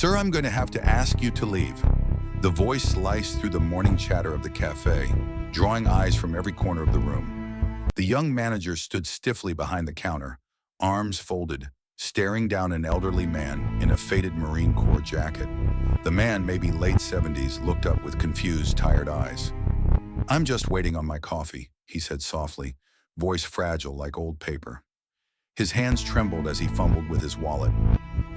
Sir, I'm going to have to ask you to leave. The voice sliced through the morning chatter of the cafe, drawing eyes from every corner of the room. The young manager stood stiffly behind the counter, arms folded, staring down an elderly man in a faded Marine Corps jacket. The man, maybe late 70s, looked up with confused, tired eyes. "I'm just waiting on my coffee," he said softly, voice fragile like old paper. His hands trembled as he fumbled with his wallet.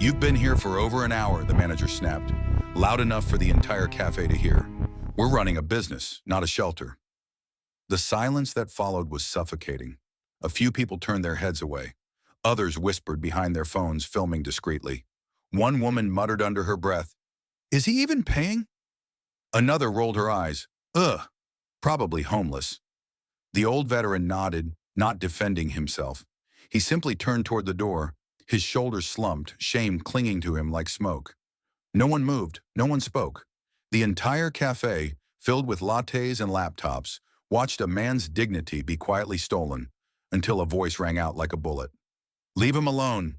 "You've been here for over an hour," the manager snapped, loud enough for the entire cafe to hear. "We're running a business, not a shelter." The silence that followed was suffocating. A few people turned their heads away. Others whispered behind their phones, filming discreetly. One woman muttered under her breath, "Is he even paying?" Another rolled her eyes. "Ugh, probably homeless." The old veteran nodded, not defending himself. He simply turned toward the door, his shoulders slumped, shame clinging to him like smoke. No one moved, no one spoke. The entire cafe, filled with lattes and laptops, watched a man's dignity be quietly stolen until a voice rang out like a bullet. "Leave him alone."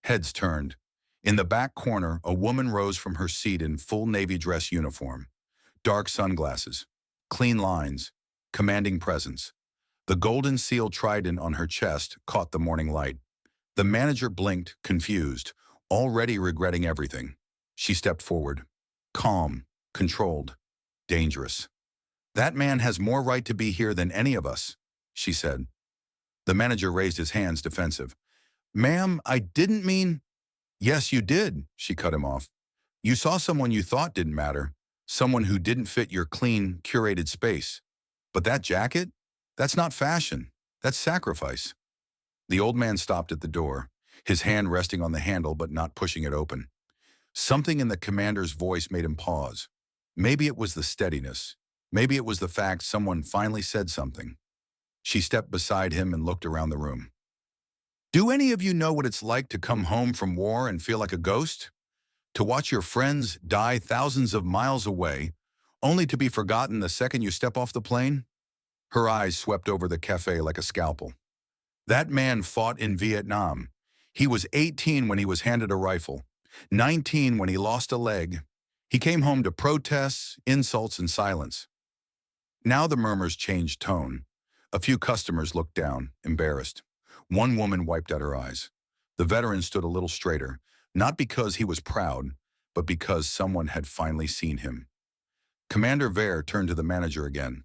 Heads turned. In the back corner, a woman rose from her seat in full navy dress uniform. Dark sunglasses, clean lines, commanding presence. The golden seal trident on her chest caught the morning light. The manager blinked, confused, already regretting everything. She stepped forward, calm, controlled, dangerous. "That man has more right to be here than any of us," she said. The manager raised his hands, defensive. "Ma'am, I didn't mean—" "Yes, you did," she cut him off. "You saw someone you thought didn't matter, someone who didn't fit your clean, curated space. But that jacket? That's not fashion. That's sacrifice." The old man stopped at the door, his hand resting on the handle but not pushing it open. Something in the commander's voice made him pause. Maybe it was the steadiness. Maybe it was the fact someone finally said something. She stepped beside him and looked around the room. "Do any of you know what it's like to come home from war and feel like a ghost? To watch your friends die thousands of miles away, only to be forgotten the second you step off the plane?" Her eyes swept over the cafe like a scalpel. "That man fought in Vietnam. He was 18 when he was handed a rifle, 19 when he lost a leg. He came home to protests, insults, and silence." Now the murmurs changed tone. A few customers looked down, embarrassed. One woman wiped at her eyes. The veteran stood a little straighter, not because he was proud, but because someone had finally seen him. Commander Vare turned to the manager again.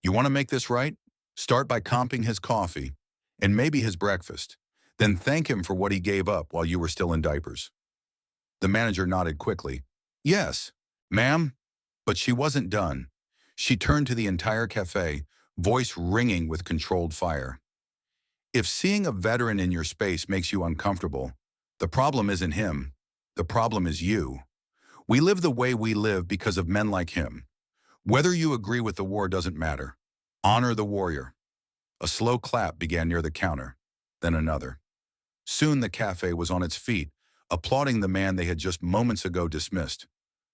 "You want to make this right? Start by comping his coffee, and maybe his breakfast. Then thank him for what he gave up while you were still in diapers." The manager nodded quickly. "Yes, ma'am." But she wasn't done. She turned to the entire cafe, voice ringing with controlled fire. "If seeing a veteran in your space makes you uncomfortable, the problem isn't him. The problem is you. We live the way we live because of men like him. Whether you agree with the war doesn't matter. Honor the warrior." A slow clap began near the counter, then another. Soon the cafe was on its feet, applauding the man they had just moments ago dismissed.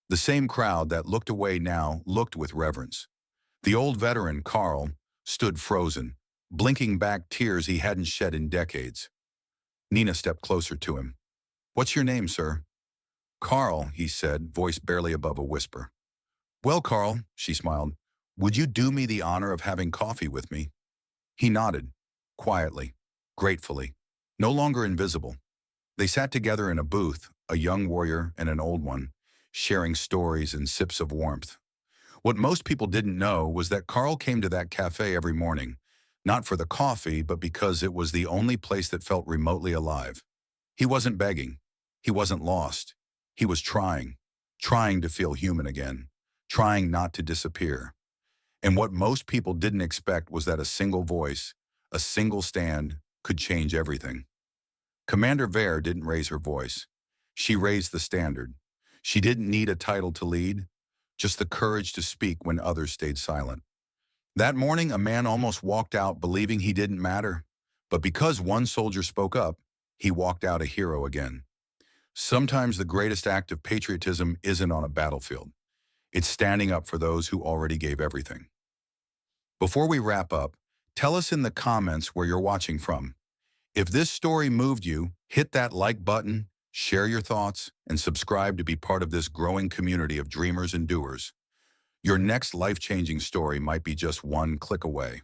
The same crowd that looked away now looked with reverence. The old veteran, Carl, stood frozen, blinking back tears he hadn't shed in decades. Nina stepped closer to him. "What's your name, sir?" "Carl," he said, voice barely above a whisper. "Well, Carl," she smiled, "would you do me the honor of having coffee with me?" He nodded, quietly, gratefully, no longer invisible. They sat together in a booth, a young warrior and an old one, sharing stories and sips of warmth. What most people didn't know was that Carl came to that cafe every morning, not for the coffee, but because it was the only place that felt remotely alive. He wasn't begging. He wasn't lost. He was trying to feel human again, trying not to disappear. And what most people didn't expect was that a single voice, a single stand, could change everything. Commander Vare didn't raise her voice. She raised the standard. She didn't need a title to lead, just the courage to speak when others stayed silent. That morning, a man almost walked out believing he didn't matter. But because one soldier spoke up, he walked out a hero again. Sometimes the greatest act of patriotism isn't on a battlefield. It's standing up for those who already gave everything. Before we wrap up, tell us in the comments where you're watching from. If this story moved you, hit that like button, Share your thoughts and subscribe to be part of this growing community of dreamers and doers. Your next life-changing story might be just one click away.